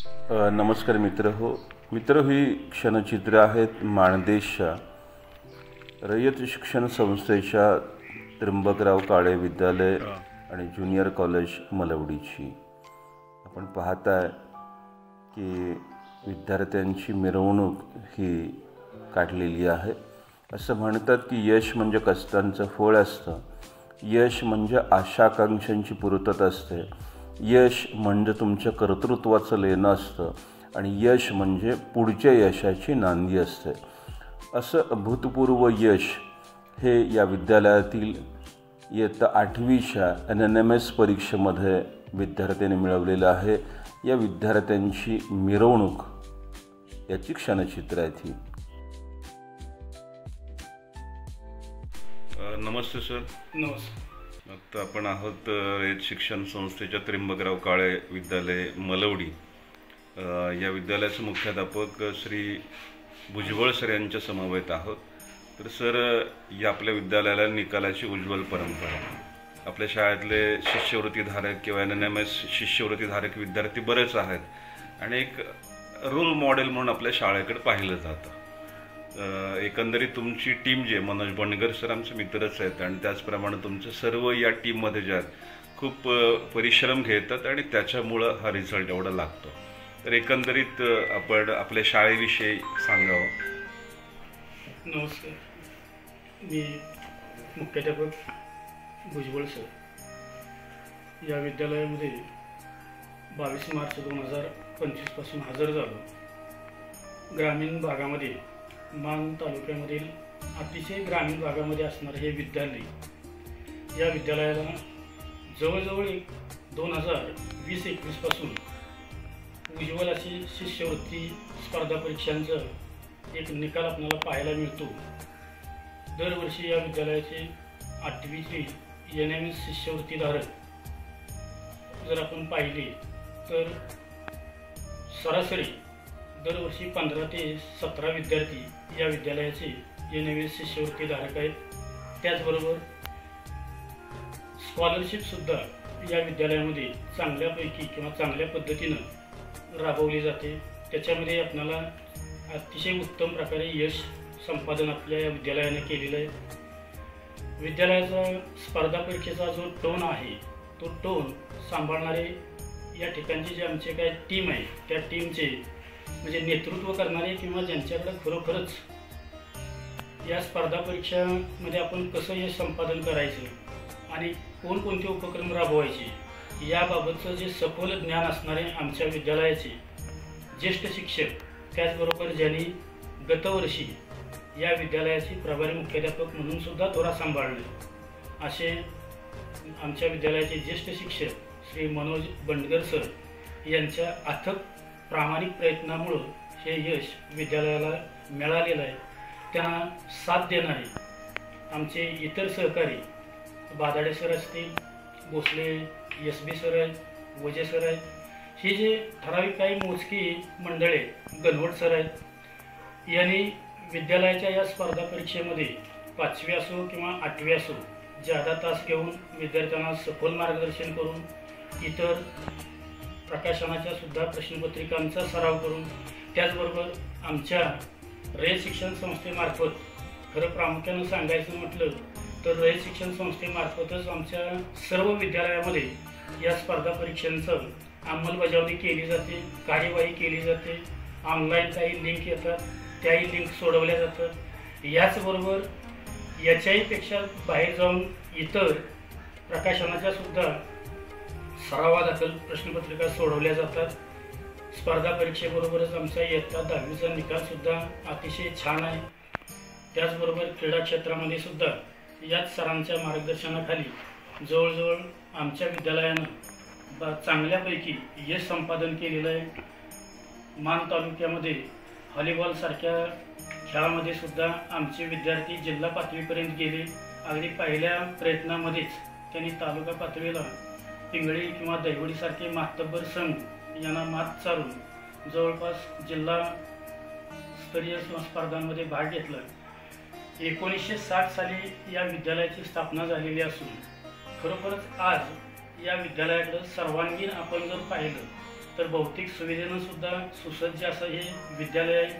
नमस्कार मित्र ही क्षणचित्रे आहेत माणदेशच्या रयत शिक्षण संस्थेच्या त्र्यंबकराव काळे विद्यालय आणि ज्युनियर कॉलेज मलवडीची. आपण पाहताय की विद्यार्थ्यांची मिरवणूक ही काढलेली आहे. असं म्हणतात की यश म्हणजे कष्टांचं फळ असतं, यश म्हणजे आशाकांक्षांची पूर्तता असते, यश म्हणजे तुमच्या कर्तृत्वाचं लेणं असतं आणि यश म्हणजे पुढच्या यशाची नांदी असते. असं अभूतपूर्व यश हे या विद्यालयातील इयत्ता 8वीच्या NNMS परीक्षेमध्ये विद्यार्थ्यांनी मिळवलेलं आहे. या विद्यार्थ्यांची मिरवणूक याची क्षणचित्र आहेत ही. नमस्ते सर. नमस्कार. आता आपण आहोत रयत शिक्षण संस्थेच्या त्र्यंबकराव काळे विद्यालय मलवडी. या विद्यालयाचे मुख्याध्यापक श्री भुजबळ सर यांच्या समवेत आहोत. तर सर, या आपल्या विद्यालयाला निकालाची उज्ज्वल परंपरा. आपल्या शाळेतले शिष्यवृत्तीधारक किंवा NNMS शिष्यवृत्तीधारक विद्यार्थी बरेच आहेत आणि एक रोल मॉडेल म्हणून आपल्या शाळेकडे पाहिलं जातं. एकंदरीत तुमची टीम जी आहे, मनोज बंडगर सर आमचे मित्रच आहेत आणि त्याचप्रमाणे तुमचे सर्व या टीममध्ये जे आहेत खूप परिश्रम घेतात आणि त्याच्यामुळं हा रिझल्ट एवढा लागतो. तर एकंदरीत आपण आपल्या शाळेविषयी सांगावं. नमस्कार. मी मुख्याध्यापक भुजबळ सर या विद्यालयामध्ये 22 मार्च 2025 पासून हजर झालो. ग्रामीण भागामध्ये मान तालुक्यामधील अतिशय ग्रामीण भागामध्ये असणारे हे विद्यालय, या विद्यालयाला जवळजवळ 2020-21 पासून उज्ज्वल अशी शिष्यवृत्ती स्पर्धा परीक्षांचा एक निकाल आपल्याला पाहायला मिळतो. दरवर्षी या विद्यालयाचे 8वीची NNMS शिष्यवृत्तीधारक जर आपण पाहिले तर सरासरी दरवर्षी 15 ते 17 विद्यार्थी या विद्यालयाचे NNMS शिष्यवृत्तीधारक आहेत. त्याचबरोबर स्कॉलरशिपसुद्धा या विद्यालयामध्ये चांगल्यापैकी किंवा चांगल्या पद्धतीनं राबवली जाते. त्याच्यामध्ये आपल्याला अतिशय उत्तम प्रकारे यश संपादन आपल्या या विद्यालयाने केलेलं आहे. विद्यालयाचा स्पर्धा परीक्षेचा जो टोन आहे तो टोन सांभाळणारे या ठिकाणचे जे आमचे काय टीम आहे, त्या टीमचे म्हणजे नेतृत्व करणारे किंवा ज्यांच्याकडे खरोखरच या स्पर्धा परीक्षामध्ये आपण कसं यश संपादन करायचं आणि कोणकोणते उपक्रम राबवायचे याबाबतचं जे सखोल ज्ञान असणारे आमच्या विद्यालयाचे ज्येष्ठ शिक्षक, त्याचबरोबर ज्यांनी गतवर्षी या विद्यालयाचे प्रभारी मुख्याध्यापक म्हणून सुद्धा धोरा सांभाळले असे आमच्या विद्यालयाचे ज्येष्ठ शिक्षक श्री मनोज बंडगर सर यांच्या अथक प्रामाणिक प्रयत्नामुळं हे यश विद्यालयाला मिळालेलं आहे. त्यांना साथ देणारे आमचे इतर सहकारी बादाडे सर असतील, भोसले SB सर आहेत, वजे सर आहेत, हे जे ठराविक काही मोजकी मंडळे गणवट सर आहेत, यांनी विद्यालयाच्या या स्पर्धा परीक्षेमध्ये 5वी असो किंवा 8वी असो जादा तास घेऊन विद्यार्थ्यांना सखोल मार्गदर्शन करून इतर प्रकाशनाच्या सुद्धा प्रश्नपत्रिकांचा सराव करून, त्याचबरोबर आमच्या रयत शिक्षण संस्थेमार्फत खरं प्रामुख्यानं सांगायचं म्हटलं तर रयत शिक्षण संस्थेमार्फतच आमच्या सर्व विद्यालयामध्ये या स्पर्धा परीक्षांचं अंमलबजावणी केली जाते, कार्यवाही केली जाते. ऑनलाईन काही लिंक येतात, त्याही लिंक सोडवल्या जातात. याचबरोबर याच्याहीपेक्षा बाहेर जाऊन इतर प्रकाशनाच्या सुद्धा सरावादाखल प्रश्नपत्रिका सोडवल्या जातात. स्पर्धा परीक्षेबरोबरच आमचा इयत्ता 10वीचा निकालसुद्धा अतिशय छान आहे. त्याचबरोबर क्रीडा क्षेत्रामध्ये सुद्धा याच सरांच्या मार्गदर्शनाखाली जवळजवळ आमच्या विद्यालयानं चांगल्यापैकी यश संपादन केलेलं आहे. मान तालुक्यामध्ये व्हॉलीबॉलसारख्या खेळामध्ये सुद्धा आमचे विद्यार्थी जिल्हा पातळीपर्यंत गेले. अगदी पहिल्या प्रयत्नामध्येच त्यांनी तालुका पातळीला पिंगळी किंवा दैवडीसारखे मातब्बर संघ यांना मात चालून जवळपास जिल्हा स्तरीय स्पर्धांमध्ये भाग घेतला. 1960 साली या विद्यालयाची स्थापना झालेली असून खरोखरच आज या विद्यालयाकडे सर्वांगीण आपण जर पाहिलं तर भौतिक सुविधेनं सुद्धा सुसज्ज असं हे विद्यालय आहे.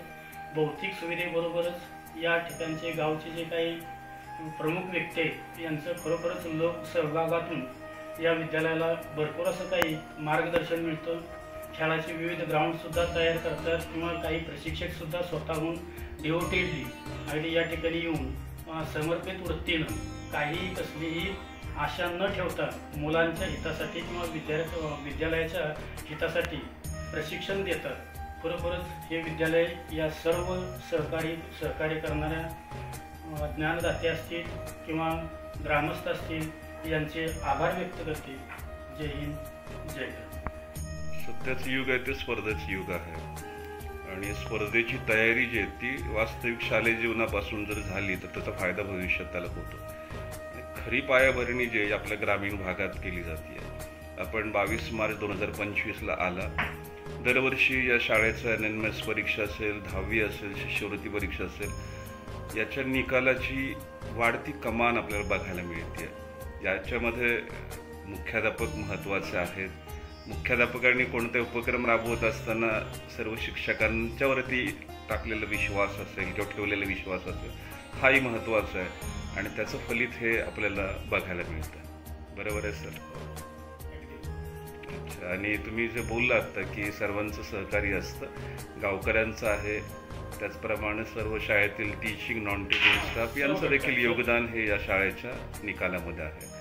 भौतिक सुविधेबरोबरच या ठिकाणचे गावचे जे काही प्रमुख व्यक्ती आहेत यांचं खरोखरच लोक सहभागातून या विद्यालयाला भरपूर असं काही मार्गदर्शन मिळतं. खेळाचे विविध ग्राउंडसुद्धा तयार करतात किंवा काही प्रशिक्षकसुद्धा स्वतःहून डिवोटेडली आणि या ठिकाणी येऊन समर्पित वृत्तीनं काही कसलीही आशा न ठेवता मुलांच्या हितासाठी किंवा विद्यालयाच्या हितासाठी प्रशिक्षण देतात. खरोखरच हे विद्यालय या सर्व सहकार्य करणाऱ्या ज्ञानदाते असतील किंवा ग्रामस्थ असतील यांचे आभार व्यक्त करते. जय हिंद, जय भारत. सध्याचं युग आहे ते स्पर्धेचं युग आहे आणि स्पर्धेची तयारी जी आहे ती वास्तविक शालेय जीवनापासून जर झाली तर त्याचा फायदा भविष्यात त्याला होतो. खरी पायाभरणी जे आपल्या ग्रामीण भागात केली जाते. आपण 22 मार्च 2025ला आला. दरवर्षी या शाळेचा NMS परीक्षा असेल, 10वी असेल, शिष्यवृत्ती परीक्षा असेल, याच्या निकालाची वाढती कमान आपल्याला बघायला मिळते. याच्यामध्ये मुख्याध्यापक महत्त्वाचे आहेत. मुख्याध्यापकांनी कोणते उपक्रम राबवत असताना सर्व शिक्षकांच्यावरती टाकलेला विश्वास असेल किंवा ठेवलेला विश्वास असेल हाही महत्त्वाचा आहे आणि त्याचं फलित हे आपल्याला बघायला मिळतं. बरोबर आहे सर? अच्छा. आणि तुम्ही जे बोललात की सर्वांचं सहकार्य असतं, गावकऱ्यांचं आहे, त्याचप्रमाणे सर्व शाळेतील टीचिंग नॉन टीचिंग स्टाफ यांचं देखील योगदान हे या शाळेच्या निकालामध्ये आहे.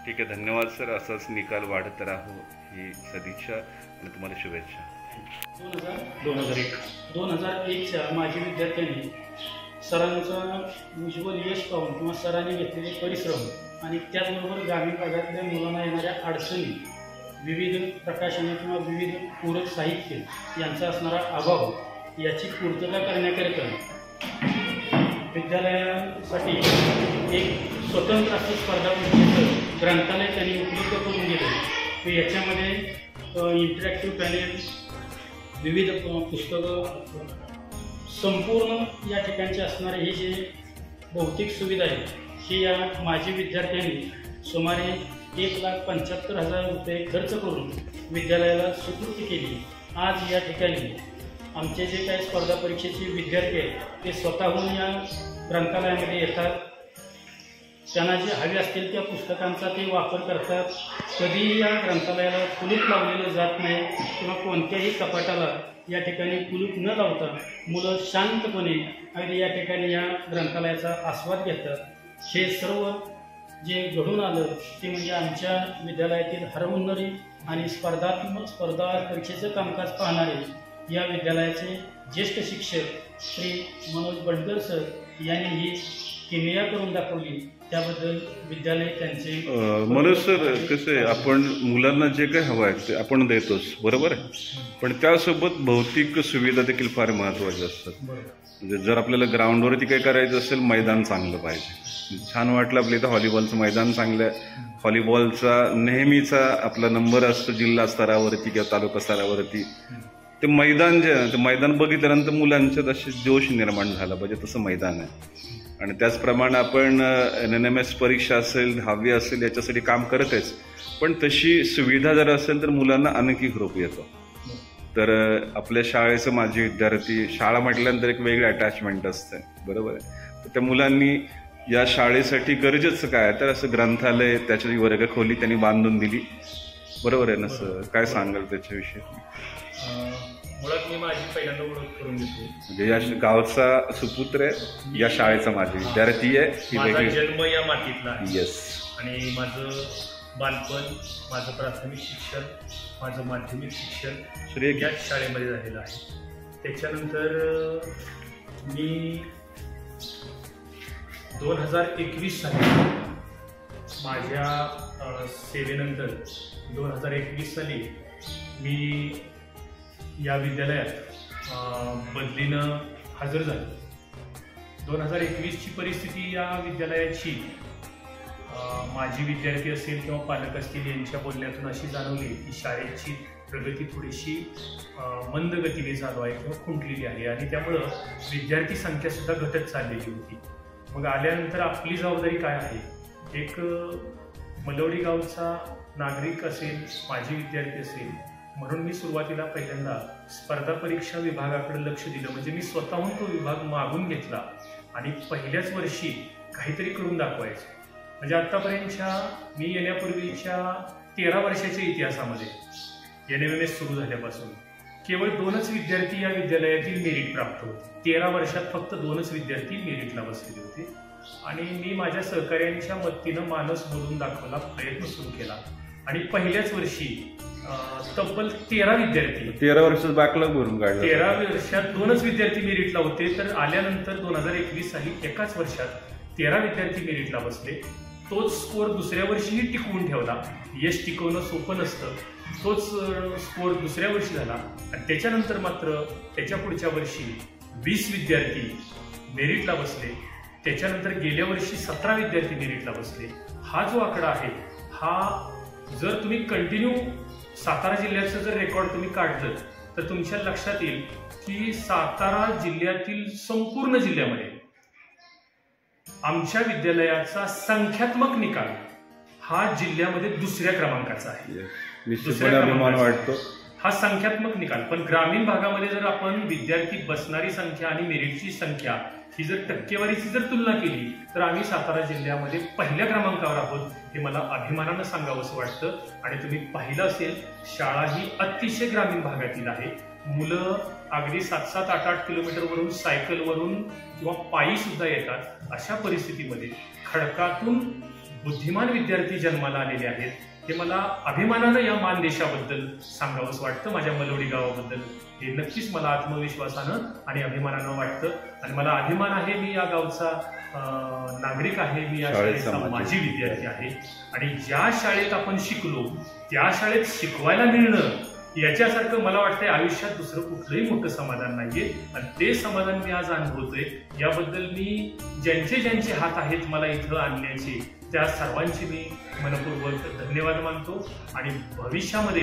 ठीक आहे, धन्यवाद सर. असाच निकाल वाढत राहू ही सदिच्छा आणि तुम्हाला शुभेच्छा. 2001च्या माजी विद्यार्थ्यांनी सरांचा उज्ज्वल यश पाहून किंवा सरांनी घेतलेले परिश्रम आणि त्याचबरोबर ग्रामीण भागातल्या मुलांना येणाऱ्या अडचणी, विविध प्रकाशने किंवा विविध पूरक साहित्य यांचा असणारा अभाव याची पूर्तता करण्याकरिता विद्यालयासाठी एक स्वतंत्र असं स्पर्धा परीक्षेचं ग्रंथालय त्यांनी उपलब्ध करून दिलं. याच्यामध्ये इंटरॅक्टिव्ह पॅनेल, विविध पुस्तकं, संपूर्ण या ठिकाणचे असणारे हे जे भौतिक सुविधा आहे ही या माजी विद्यार्थ्यांनी सुमारे 1,75,000 रुपये खर्च करून विद्यालयाला सुपूर्द केली. आज या ठिकाणी आमचे जे काही स्पर्धा परीक्षेचे विद्यार्थी आहेत ते स्वतःहून या ग्रंथालयामध्ये येतात. त्यांना जे हवे असतील त्या पुस्तकांचा ते वापर करतात. कधीही या ग्रंथालयाला कुलूप लावलेलं जात नाही किंवा कोणत्याही कपाटाला या ठिकाणी कुलूप न लावता मुलं शांतपणे अगदी या ठिकाणी या ग्रंथालयाचा आस्वाद घेतात. हे सर्व जे घडून आलं ते म्हणजे आमच्या विद्यालयातील हरहुन्नरी आणि स्पर्धा परीक्षेचं कामकाज पाहणारे या विद्यालयाचे ज्येष्ठ शिक्षक श्री मनोज बंडकर सर यांनी ही किमया करून दाखवली. त्याबद्दल विद्यालय त्यांचे मनोज सर, कसं आहे, आपण मुलांना जे काही हवं आहे ते आपण देतोच, बरोबर आहे, पण त्यासोबत भौतिक सुविधा देखील फार महत्त्वाच्या असतात. म्हणजे जर आपल्याला ग्राउंडवरती काही करायचं असेल, मैदान चांगलं पाहिजे. छान वाटलं आपल्या इथं व्हॉलीबॉलचं मैदान चांगलं आहे. व्हॉलीबॉलचा नेहमीचा आपला नंबर असतो जिल्हा स्तरावरती किंवा तालुका स्तरावरती. ते मैदान जे आहे ते मैदान बघितल्यानंतर मुलांच्यात असे जोश निर्माण झाला पाहिजे तसं मैदान आहे. आणि त्याचप्रमाणे आपण NMS परीक्षा असेल, 10वी असेल याच्यासाठी काम करतेच, पण तशी सुविधा जर असेल तर मुलांना आणखी हुरूप येतो. तर आपल्या शाळेचं माजी विद्यार्थी, शाळा म्हटल्यानंतर एक वेगळी अटॅचमेंट असते, बरोबर आहे. तर त्या मुलांनी या शाळेसाठी गरजेचं काय तर असं ग्रंथालय, त्याची वर्गखोली त्यांनी बांधून दिली, बरोबर आहे ना सर? काय सांगाल त्याच्याविषयी? मुळात मी माझी पहिल्यांदा ओळख करून देतो. म्हणजे या गावचा सुपुत्र आहे, या शाळेचा माझी विद्यार्थी आहे. माझा जन्म या मातीतला आहे. येस. आणि माझं बालपण, माझं प्राथमिक शिक्षण, माझं माध्यमिक शिक्षण याच शाळेमध्ये झालेलं आहे. त्याच्यानंतर मी 2021 साली माझ्या सेवेनंतर 2021 साली मी या विद्यालयात बदलीनं हजर झालो. 2021ची परिस्थिती या विद्यालयाची माजी विद्यार्थी असेल किंवा पालक असतील यांच्या बोलण्यातून अशी जाणवली की शाळेची प्रगती थोडीशी मंद गतीने चालू आहे किंवा खुंटलेली आहे आणि त्यामुळं विद्यार्थी संख्यासुद्धा घटत चाललेली होती. मग आल्यानंतर आपली जबाबदारी काय आहे? एक मलवडी गावचा नागरिक असेल, माजी विद्यार्थी असेल, म्हणून मी सुरुवातीला पहिल्यांदा स्पर्धा परीक्षा विभागाकडे लक्ष दिलं. म्हणजे मी स्वतःहून तो विभाग मागून घेतला आणि पहिल्याच वर्षी काहीतरी करून दाखवायचं. म्हणजे आतापर्यंतच्या मी येण्यापूर्वीच्या 13 वर्षाच्या इतिहासामध्ये NMMS सुरू झाल्यापासून केवळ 2च विद्यार्थी या विद्यालयातील मेरिट प्राप्त होते. 13 वर्षात फक्त 2च विद्यार्थी मेरिटला बसलेले होते आणि मी माझ्या सहकार्यांच्या मदतीनं मानस बोलून दाखवला, प्रयत्न सुरू केला आणि पहिल्याच वर्षी तब्बल 13 विद्यार्थी 13 वर्षात बॅकलॉग भरून काढलं. 13 वर्षात 2च विद्यार्थी मेरिटला होते. तर आल्यानंतर 2021 साली एकाच वर्षात 13 विद्यार्थी मेरिटला बसले. तोच स्कोर दुसऱ्या वर्षीही टिकवून ठेवला. यश टिकवणं सोपं नसतं. तोच स्कोर दुसऱ्या वर्षी झाला आणि त्याच्यानंतर मात्र त्याच्या पुढच्या वर्षी 20 विद्यार्थी मेरिटला बसले. त्याच्यानंतर गेल्या वर्षी 17 विद्यार्थी मेरिटला बसले. हा जो आकडा आहे हा जर तुम्ही कंटिन्यू सातारा जिल्ह्याचं जर रेकॉर्ड तुम्ही काढलं तर तुमच्या लक्षात येईल की सातारा जिल्ह्यातील संपूर्ण जिल्ह्यामध्ये आमच्या विद्यालयाचा संख्यात्मक निकाल हा जिल्ह्यामध्ये 2ऱ्या क्रमांकाचा आहे. निश्चितपणे अभिमान वाटतो हा संख्यात्मक निकाल. पण ग्रामीण भागामध्ये जर आपण विद्यार्थी बसणारी संख्या आणि मेरिटची संख्या ही जर टक्केवारीची जर तुलना केली तर आम्ही सातारा जिल्ह्यामध्ये पहिल्या क्रमांकावर आहोत. हे मला अभिमानानं सांगावंसं वाटतं. आणि तुम्ही पाहिलं असेल शाळा ही अतिशय ग्रामीण भागातील आहे. मुलं अगदी 7-7, 8-8 किलोमीटरवरून सायकलवरून किंवा पायी सुद्धा येतात. अशा परिस्थितीमध्ये खडकातून बुद्धिमान विद्यार्थी जन्माला आलेले आहेत. हे मला अभिमानानं या मानदेशाबद्दल सांगावंसं वाटतं. माझ्या मलवडी गावाबद्दल हे नक्कीच मला आत्मविश्वासानं आणि अभिमानानं वाटतं. आणि मला अभिमान आहे, मी या गावचा नागरिक आहे, मी या शाळेचा माजी विद्यार्थी आहे. आणि ज्या शाळेत आपण शिकलो त्या शाळेत शिकवायला मिळणं याच्यासारखं मला वाटतंय आयुष्यात दुसरं कुठलंही मोठं समाधान नाहीये. आणि ते समाधान मी आज अनुभवतोय. याबद्दल मी ज्यांचे हात आहेत मला इथं आणण्याचे त्या सर्वांचे मी मनपूर्वक धन्यवाद मानतो. आणि भविष्यामध्ये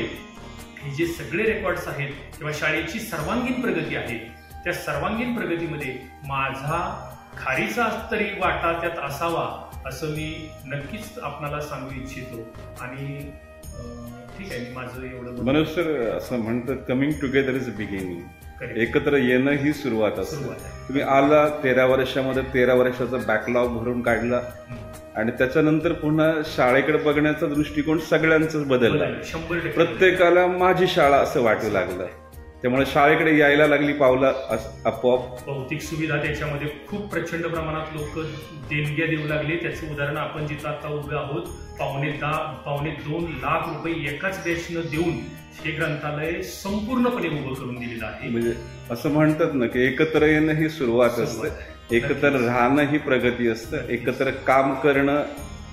हे जे सगळे रेकॉर्ड्स आहेत किंवा शाळेची सर्वांगीण प्रगती आहे त्या सर्वांगीण प्रगतीमध्ये माझा खारीचा तरी वाटा त्यात असावा असं मी नक्कीच आपणाला सांगू इच्छितो. आणि ठीक आहे, माझं एवढं. मनोज सर असं म्हणतात कमिंग टुगेदर इज बिगिनिंग. एकत्र येणं ही सुरुवात असते. तुम्ही आला 13 वर्षामध्ये 13 वर्षाचा बॅकलॉग भरून काढला आणि त्याच्यानंतर पुन्हा शाळेकडे बघण्याचा दृष्टिकोन सगळ्यांचाच बदलला. 100% प्रत्येकाला माझी शाळा असं वाटू लागलं. त्यामुळे शाळेकडे यायला लागली पावलं आपोआप. भौतिक सुविधा त्याच्यामध्ये खूप प्रचंड प्रमाणात लोक देणग्या देऊ लागले. त्याचं उदाहरण आपण जिथं आता उभे आहोत, 1.5-2 लाख रुपये एकाच बॅचनं देऊन हे ग्रंथालय संपूर्णपणे उभं करून दिलेलं आहे. म्हणजे असं म्हणतात ना की एकत्र येणं ही सुरुवात असते, एकत्र राहणं ही प्रगती असतं, एकत्र काम करणं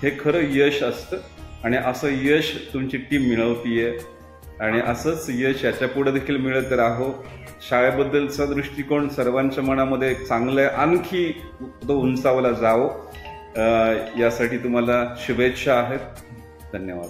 हे खरं यश असतं. आणि असं यश तुमची टीम मिळवतीये आणि असंच यश याच्या पुढे देखील मिळत राहो. शाळेबद्दलचा दृष्टिकोन सर्वांच्या मनामध्ये चांगलं आणखी तो उंचावला जावो यासाठी तुम्हाला शुभेच्छा आहेत. धन्यवाद.